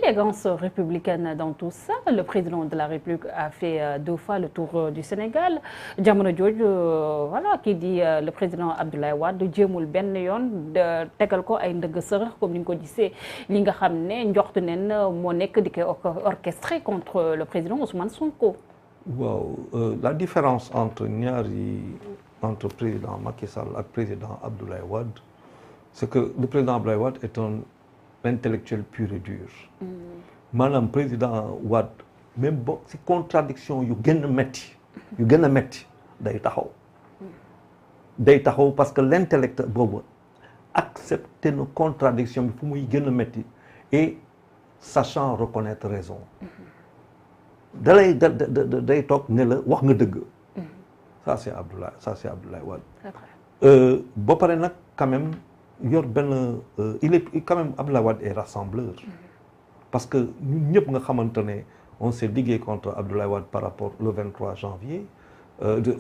l'élégance républicaine dans tout ça? Le président de la République a fait 2 fois le tour du Sénégal. Jamono jooju voilà kii di le président Abdoulaye Wade jéemul benn yoon tegal ko ay ndëgg sërëx comme ni nga ko gisee li nga xam ne njort neen moo nekk di ko orchestré contre le président Ousmane Sonko. waaw la différence entre président Macky Sall ak président Abdoulaye Wade c'est que le président Abdoulaye Wade est un intellectuel pur et dur. maanaam président Wade même bo si contradiction yu gën a métti day taxaw parce que l'intellect boobu accepter na contradiction bi fu muy gën a métti et sachant reconnaître raison day toog ne la wax nga dëgg. ça c'est Abdoulaye Wade. ba pare nag quand même yor benn il est quand même Abdoulaye Wade est rassembleur. parce que ñun ñëpp nga xamante ne on s'est ligué contre Abdoulaye Wade par rapport le 23 janvier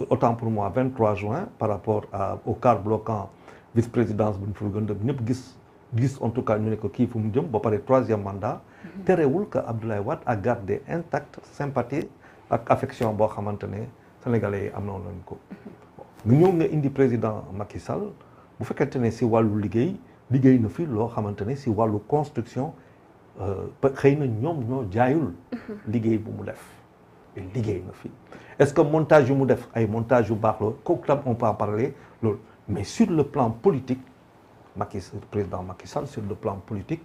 autant pour moi 23 juin par rapport au quart bloquant vice-présidence bu ñu fa gën a ñëpp gis en tout cas ñu ne ko kii fu mu jëm ba pare 3e mandat. terewul que Abdoulaye Wade a gardé intact sympathie ak affection boo xamante ne sénégalais yi am na nañ ko. ñëw nga indi président Macky Sall bu fekkente ne si wàllu liggéey na fi loo xamante ne si wàllu construction xëy na ñoom ñoo jaayul liggéey bu mu def liggéey na fi est-ce que montage yu mu def ay montage yu baax la kooku tam on peut en parler loolu mais sur le plan politique président Macky Sall sur le plan politique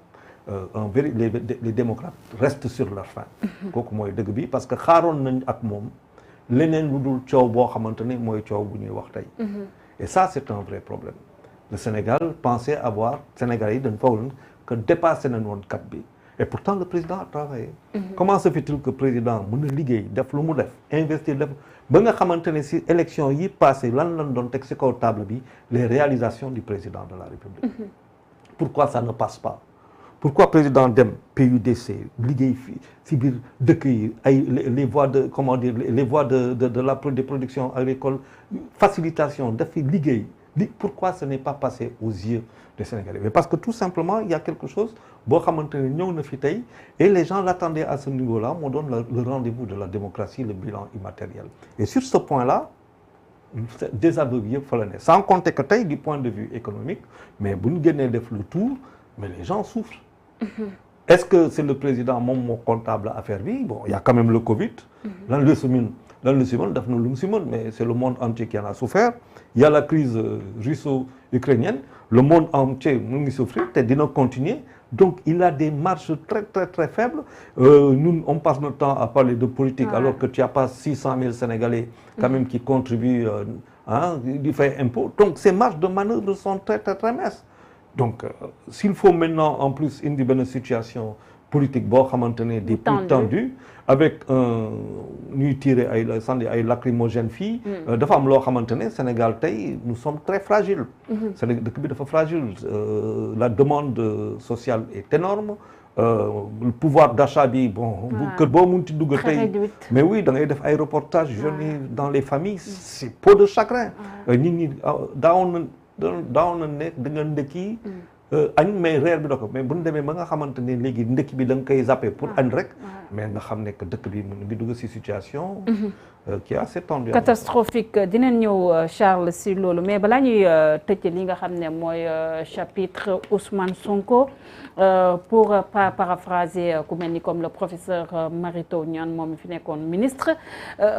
les démocrates restent sur leur faim kooku mooy dëgg bi parce que xaaroon nañ ak moom leneen lu dul coow boo xamante ne mooy coow bu ñuy wax tey et ça c'est un vrai problème le Sénégal pensait avoir Sénégalais yi dañ fawul que dépassé nañ woon cap bi et pourtant le président a travaillé comment se fait-il que président mën a liggéey def lu mu def investir def ba nga xamante ne si élection yi passé lan doon teg si kaw table bi les réalisations du président de la République pourquoi ça ne passe pas pourquoi président dem PUDC liggéey fii si biir dëkk yi ay les voies de comment dire les voies des productions agricoles facilitation def fi liggéey pourquoi ce n'est pas passé aux yeux des Sénégalais mais parce que tout simplement il y a quelque chose boo xamante ne ñëw na fi tey et les gens l'attendaient à ce niveau-là moo doon le rendez-vous de la démocratie le bilan immatériel et sur ce point-là désaveu bi yëpp fa la ne sans compter que tey du point de vue économique mais bu ñu génnee def le tour mais les gens souffrent. Est-ce que c'est le président moom moo comptable affaire bi bon il y a quand même le Covid. lan la si mën def na lu mu si mën mais c'est le monde entier qui en a souffert il y a la crise russo-ukrainienne le monde entier mu ngi souffrir te dina continuer donc il a des marges très très très faibles nous on passe notre temps à parler de politique alors que tu n'as pas 600 000 Sénégalais quand même qui contribuent di fay impôt donc ces marges de manœuvre sont très très très minces donc s'il faut maintenant en plus indi benn situation politique boo xamante ne des plus tendus avec ñuy tirer ay lacrymogènes fii dafa am loo xamante ne Sénégal tey nous sommes très fragiles Sénégal dëkk bi dafa fragile la demande sociale est énorme le pouvoir d'achat bi bon kër boo munti dugg tey mais oui da ngay def ay reportages jeunes yi dans les familles c'est peau de chagrin nit ñi daawoon na nekk da nga ndekki añ mais reer bi doko mais bu ñu demee ba nga xamante ne léegi ndekki bi da nga koy zappé pour añ rek mais nga xam ne que dëkk bi mu ngi dugg ci situation qui est assez tendue catastrophique dinañ ñëw Charles si loolu mais balaa ñuy tëj li nga xam ne mooy chapitre Ousmane Sonko pour paraphraser ku mel ni comme le professeur Mary Teuw Niane moom mi fi nekkoon ministre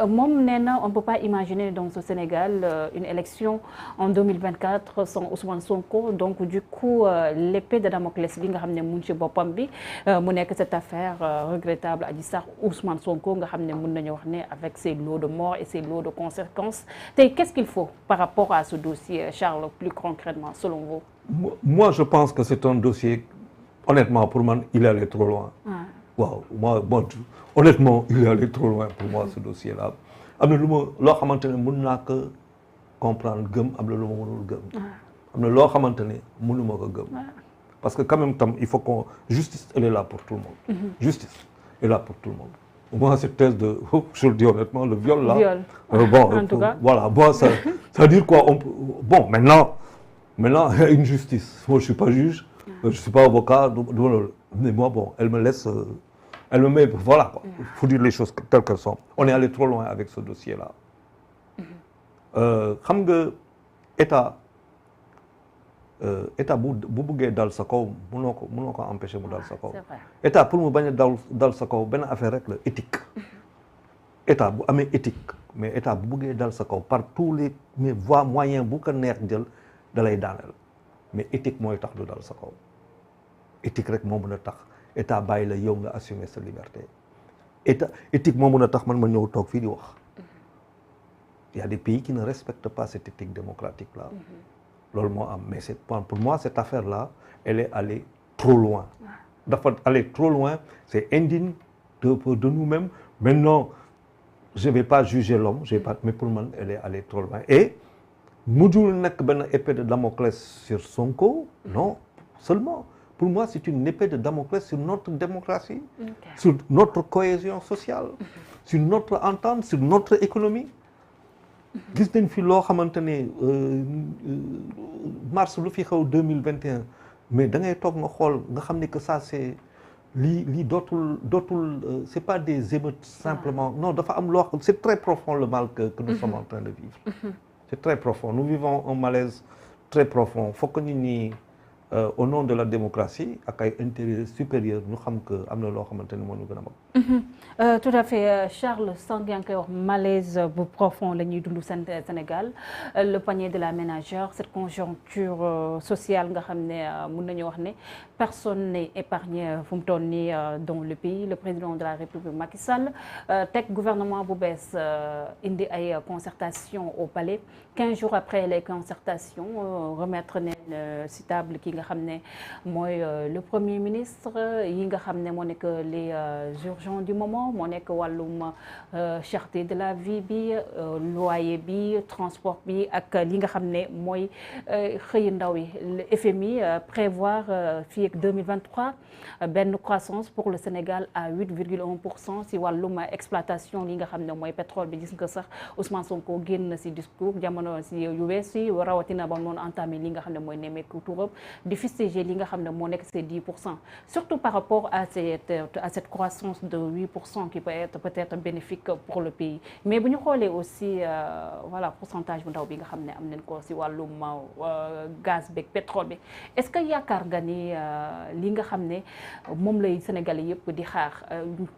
moom nee na on ne peut pas imaginer dans ce Sénégal une élection en 2024 sans Ousmane Sonko donc du coup l'épée de Damoclès bi nga xam ne mu ngi ci boppam bi mu nekk cette affaire regrettable Adji Sarr Ousmane Sonko nga xam ne mën nañu wax ne avec ses lots de morts et ses lots de conséquences tey qu'est-ce qu'il faut par rapport à ce dossier Charles plus concrètement selon vous? Moi je pense que c'est un dossier honnêtement pour moi il est allé trop loin. waaw moi honnêtement il est allé trop loin pour moi ce dossier-là am na lu ma loo xamante ne mën naa ko comprendre gëm am na lu ma mënul gëm. am na loo xamante ne mënuma ko gëm. parce que quand même tam il faut qu'on justice elle est là pour tout le monde. Justice est là pour tout le monde. Moi cette thèse de je le dis honnêtement le viol là. Bon en tout cas voilà bon ça veut dire quoi bon maintenant il y a une justice moi je suis pas juge je suis pas avocat mais moi bon elle me laisse elle me met voilà quoi. Faut dire les choses telles qu'elles sont. On est allé trop loin avec ce dossier là. xam nga état état bu buggee dal sa kaw mënoo ko empêcher mu dal sa kaw. état pour mu bañ a dal sa kaw benn affaire rek la éthique. état bu amee éthique mais état bu buggee dal sa kaw par tous les voies moyens bu ko neex jël da lay daaneel mais éthique mooy tax du dal sa kaw. éthique rek moo mën a tax état bàyyi la yow nga assumer sa liberté éthique moo mën a tax man ma ñëw toog fii di wax. Il y a des pays qui ne respectent pas cette éthique démocratique là. loolu moo am mais pour moi cette affaire là elle est allée trop loin. dafa aller trop loin c'est indigne de nous-mêmes. Maintenant je vais pas juger l'homme mais pour man elle est allée trop loin et mujjul nekk benn épée de Damoclès sur Sonko non seulement. Pour moi, c'est une épée de Damoclès sur notre démocratie, sur notre cohésion sociale, sur notre entente, sur notre économie. Gis nañ fi loo xamante ne mars lu fi xew 2021 mais da ngay toog nga xool nga xam ne que ça c'est lii dootul c'est pas des émeutes simplement non dafa am loo c'est très profond le mal que nous sommes en train de vivre. C'est très profond. Nous vivons un malaise très profond. Faut que nit ñi au nom de la démocratie ak ay intérêts supérieurs ñu xam que am na loo xamante ni moo ñu gën a mag. Tout à fait Charles sànq yaa ngi koy wax malaise bu profond la ñuy dund Sénégal le panier de la ménagère cette conjoncture sociale nga xam ne mën nañu wax ne personne n'est épargné fu mu toll nii dans le pays le président de la République Macky Sall teg gouvernement bu bees indi ay concertation au palais 15 jours après les concertations remettre neen ci table ki nga xam ne mooy le premier ministre yi nga xam ne moo nekk les urgents du moment moo nekk wàllum cherté de la vie bi loyer bi transport bi ak li nga xam ne mooy xëy ndaw yi le FMI prévoir fii ak 2023 benn croissance pour le Sénégal à 8,1% si wàllum exploitation li nga xam ne mooy pétrole bi gis nga sax Ousmane Sonko génn si discours jamono si yu wees yi rawatina ba noonu entamé li nga xam ne mooy nemmeeku turam di fustiger li nga xam ne moo nekk c'est 10% surtout par rapport à cette croissance de 8% qui peut être bénéfique pour le pays mais bu ñu xoolee aussi voilà pourcentage bu ndaw bi nga xam ne am nañ ko si wàllum gaz beeg pétrole bi est-ce que yaakaar nga ni li nga xam ne moom lay Sénégalais yëpp di xaar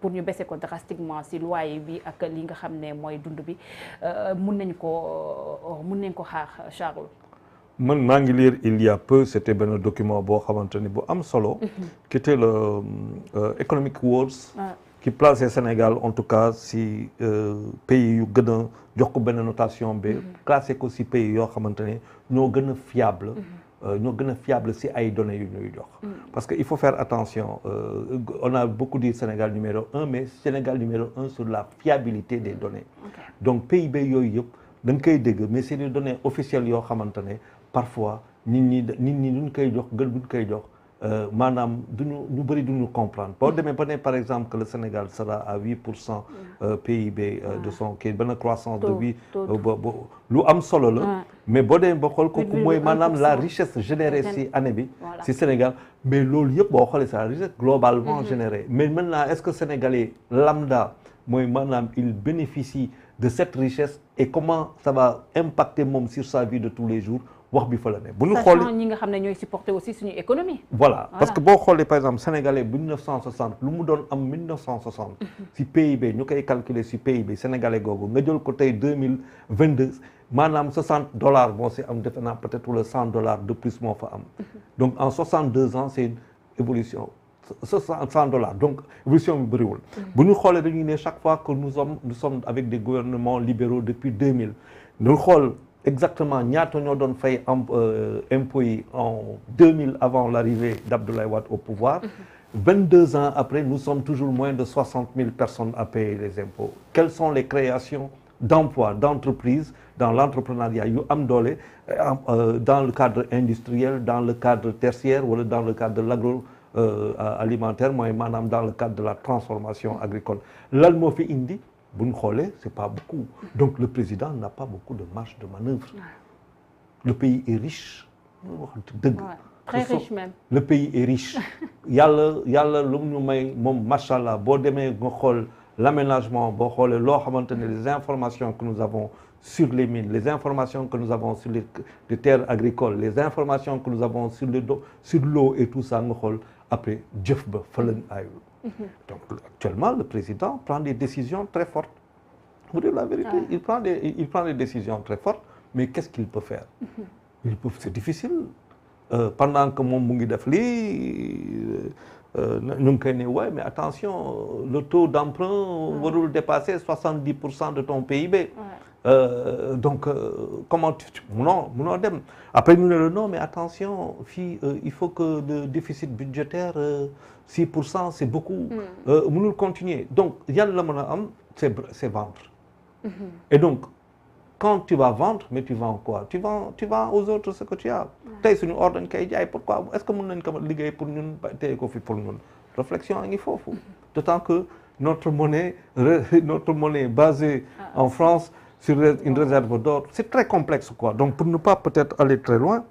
pour ñu baisser ko drastiquement si loyer bi ak li nga xam ne mooy dund bi mun nañ ko xaar Charles. man maa ngi lire il y a peu c'était benn document boo xamante ni bu am solo. qui était le Economic Wars. qui plaçait Sénégal en tout cas si pays yu gën a jox ko benn notation bi. classé ko si pays yoo xamante ne ñoo gën a fiable. ñoo gën a fiable si ay données yu ñuy jox. parce que il faut faire attention on a beaucoup dit Sénégal numéro 1 mais Sénégal numéro 1 sur la fiabilité des données. donc PIB yooyu yëpp da nga koy dégg mais c'est des données officielles yoo xamante ne parfois nit ñi duñ koy jox gën buñ koy jox maanaam ñu bëri duñu comprendre boo demee ba ne par exemple que le Sénégal sera à 8% PIB de son kii benn croissance de 8 lu am solo la mais boo demee ba xool kooku mooy maanaam la richesse générée si année bi si Sénégal mais loolu yëpp boo xoolee c'est la richesse globalement générée mais maintenant est-ce que Sénégalais lambda mooy maanaam il bénéficie de cette richesse et comment ça va impacter moom sur sa vie de tous les jours wax bi fa la ne bu ñu xoolee ñi nga xam ne ñooy supporter aussi suñu économie. voilà parce que boo xoolee par exemple sénégalais bu 1960 lu mu doon am 1960. si PIB ñu koy calculer si PIB sénégalais googu nga jël ko tey 2022 maanaam $60 moo si am defe naa peut-être wala $100 de plus moo fa am. donc en 62 ans c'est une évolution. $100 donc évolution bi bëriwul. bu ñu xoolee dañuy ne chaque fois que nous sommes avec des gouvernements libéraux depuis 2000 ñu xool. Exactement ñaata ñoo doon fay impôts yi en 2000 avant l'arrivée d'Abdoulaye Wade au pouvoir 22 ans après nous sommes toujours moins de 60 000 personnes à payer les impôts quelles sont les créations d'emplois d'entreprises dans l'entrepreneuriat yu am doole dans le cadre industriel dans le cadre tertiaire wala dans le cadre de l'agroalimentaire mooy maanaam dans le cadre de la transformation agricole lan moo fi indi bu ñu xoolee c'est pas beaucoup donc le président n'a pas beaucoup de marge de manœuvre le pays est riche wax dëgg très riche même. Le pays est riche. yàlla lu ñu may moom macha allah boo demee nga xool l'aménagement boo xoolee loo xamante ne les informations que nous avons sur les mines, les informations que nous avons sur les terres agricoles, les informations que nous avons sur l'eau et tout ça nga xool après jëf ba fa lañ ayul. Donc actuellement le président prend des décisions très fortes. Pour dire la vérité, il prend des décisions très fortes, mais qu'est-ce qu'il peut faire? C'est difficile. Pendant que moom mu ngi def lii ñu ngi koy ne ouais mais attention le taux d'emprunt warul dépasser 70% de ton PIB. Donc comment tu munoo dem après ñu ne la non mais attention fii il faut que le déficit budgétaire 6% c'est beaucoup. Mënul continuer donc yan la mën a am c'est vendre. Et donc quand tu vas vendre mais tu vends quoi? Tu vends aux autres ce que tu as. Tey suñu or dañ koy jaay pourquoi est-ce que mën nañ ko liggéey pour ñun téye ko fi pour ñun réflexion a ngi foofu. D'autant que notre monnaie basée en France sur une réserve d'or c'est très complexe quoi. Donc pour ne pas peut-être aller très loin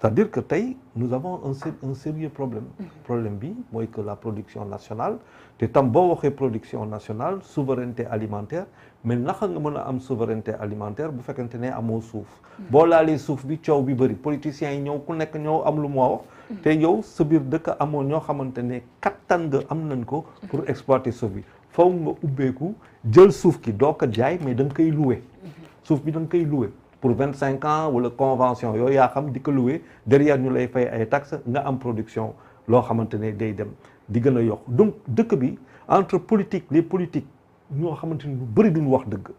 c'est-à-dire que tey nous avons un sérieux problème. Problème bi mooy que la production nationale te tam boo waxee production nationale souveraineté alimentaire mais naka nga mën a am souveraineté alimentaire bu fekkente ne amoo suuf. boo laalee suuf bi coow bi bëri politiciens yi ñëw ku nekk ñëw am lu mu wax. te yow sa biir dëkk amoo ñoo xamante ne kattan nga am nañ ko pour exploiter suuf bi faw nga ubbeeku jël suuf ki doo ko jaay mais da nga koy louer. suuf bi da nga koy louer. pour 25 ans wala convention yooyu yaa xam di ko louer derrière ñu lay fay ay taxes nga am production loo xamante ne day dem di gën a yokk donc dëkk bi entre politique les politiques ñoo xamante ni lu bëri duñu wax dëgg.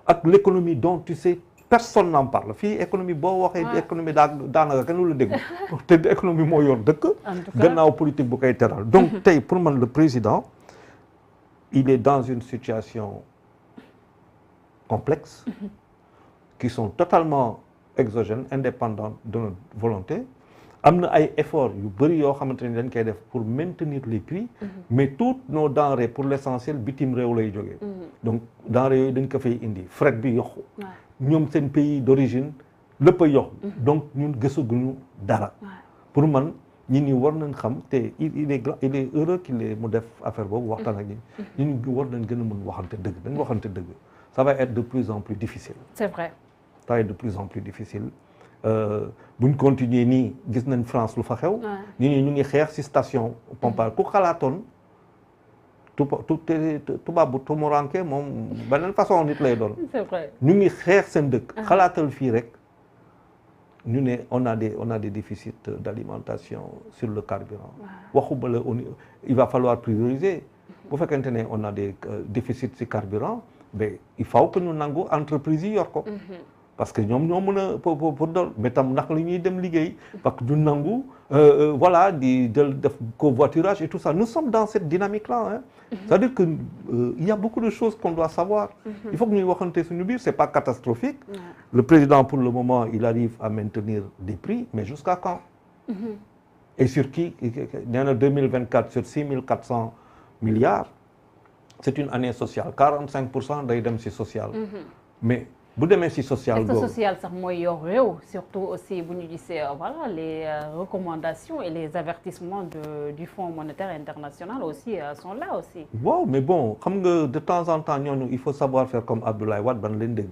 ak l'économie dont tu sais personne n'en parle fii économie boo waxee économie daanaka kenn lu la dégg te économie moo yor dëkk. gannaaw politique bu koy teral donc tey pour man le président il est dans une situation complexe. Qui sont totalement exogènes, indépendants de notre volonté. Am na ay efforts yu bëri yoo xamante ni dañ koy def pour maintenir les prix. Mais toutes nos denrées pour l'essentiel bitim réew lay jógee. Donc denrées yooyu dañ ko fay indi fret bi yokku. ñoom seen pays d'origine lépp a yokku. Donc ñun gësaguñu dara. Pour man ñi ni war nañ xam te il est heureux qu'il est mu def affaire boobu waxtaan ak ñi ñu war nañ gën a mën waxante dëgg dañ waxante dëgg. Ça va être de plus en plus difficile. C'est vrai. Ça va être de plus en plus difficile bu ñu continuer nii gis nañ France lu fa xew. nit ñi ñu ngi xeex ci station pompage ku xalaatoon tubaab bu tumuranke moom beneen façon nit lay doon. C'est vrai. ñu ngi xeex seen dëkk. xalaatal fii rek ñu ne on a des déficits d'alimentation sur le carburant. waxu ba la il va falloir prioriser. bu fekkente ne on a des déficits ci carburant. mais il faut que ñu nangu entreprise yi yor ko. parce que ñoom ñoo mën a pour doon mais tam ndax li ñuy dem liggéey. parce que ñu nangu voilà di jël def covoiturage et tout ça nous sommes dans cette dynamique là c'est-à-dire que il y a beaucoup de choses qu'on doit savoir. il faut que ñuy waxante suñu biir c'est pas catastrophique. le président pour le moment il arrive à maintenir des prix mais jusqu'à quand. et sur qui nee na 2024 sur 6400 milliards. C'est une année sociale 45% day dem ci social. mais bu demee ci social. est-ce que social sax mooy yor réew surtout aussi bu ñu gisee voilà les recommandations et les avertissements du Fonds monétaire international aussi sont là aussi. waaw mais bon xam nga de temps en temps ñooñu il faut savoir faire comme Abdoulaye Wade ban leen dégg.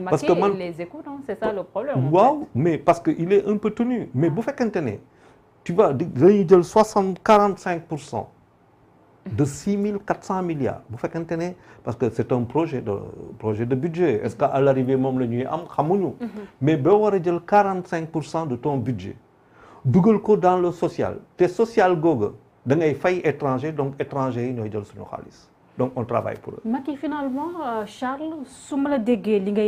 parce que man les écoute c'est ça le problème. waaw mais parce que il est un peu tenu mais bu fekkente ne tu vois dañuy jël 45%. de 6400 milliards bu fekkente ne parce que c'est un projet de budget est-ce qu'à l'arrivée moom la ñuy am xamuñu. mais boo war a jël 45% de ton budget dugal ko dans le social te social googa da ngay fay étranger donc étranger yi ñooy jël suñu xaalis donc on travaille pour eux. Macky finalement Charles su ma la déggee li ngay